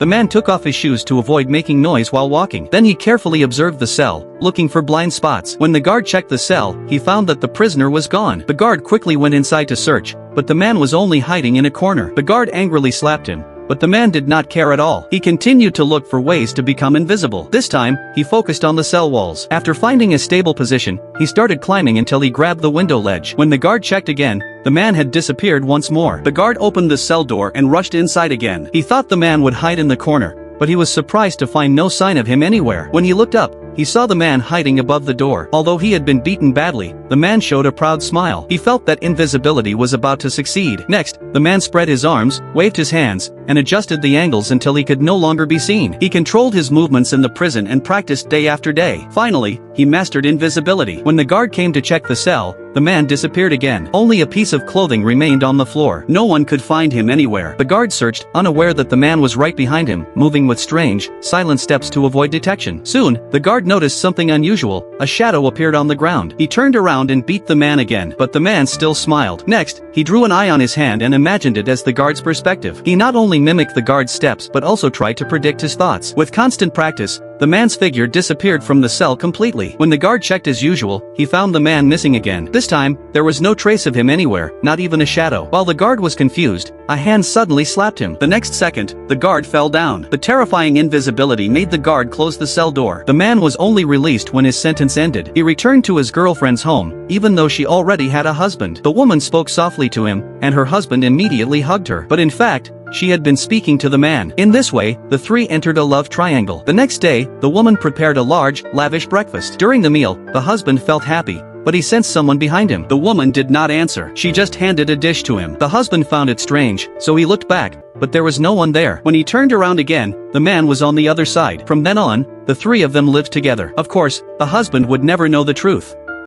The man took off his shoes to avoid making noise while walking. Then he carefully observed the cell, looking for blind spots. When the guard checked the cell, he found that the prisoner was gone. The guard quickly went inside to search, but the man was only hiding in a corner. The guard angrily slapped him, but the man did not care at all. He continued to look for ways to become invisible. This time, he focused on the cell walls. After finding a stable position, he started climbing until he grabbed the window ledge. When the guard checked again, the man had disappeared once more. The guard opened the cell door and rushed inside again. He thought the man would hide in the corner, but he was surprised to find no sign of him anywhere. When he looked up, he saw the man hiding above the door. Although he had been beaten badly, the man showed a proud smile. He felt that invisibility was about to succeed. Next, the man spread his arms, waved his hands, and adjusted the angles until he could no longer be seen. He controlled his movements in the prison and practiced day after day. Finally, he mastered invisibility. When the guard came to check the cell, the man disappeared again. Only a piece of clothing remained on the floor. No one could find him anywhere. The guard searched, unaware that the man was right behind him, moving with strange, silent steps to avoid detection. Soon, the guard noticed something unusual. A shadow appeared on the ground. He turned around and beat the man again, but the man still smiled. Next, he drew an eye on his hand and imagined it as the guard's perspective. He not only mimicked the guard's steps but also tried to predict his thoughts. With constant practice, the man's figure disappeared from the cell completely. When the guard checked as usual, he found the man missing again. This time, there was no trace of him anywhere, not even a shadow. While the guard was confused, a hand suddenly slapped him. The next second, the guard fell down. The terrifying invisibility made the guard close the cell door. The man was only released when his sentence ended. He returned to his girlfriend's home, even though she already had a husband. The woman spoke softly to him, and her husband immediately hugged her. But in fact, she had been speaking to the man. In this way, the three entered a love triangle. The next day, the woman prepared a large, lavish breakfast. During the meal, the husband felt happy, but he sensed someone behind him. The woman did not answer. She just handed a dish to him. The husband found it strange, so he looked back, but there was no one there. When he turned around again, the man was on the other side. From then on, the three of them lived together. Of course, the husband would never know the truth.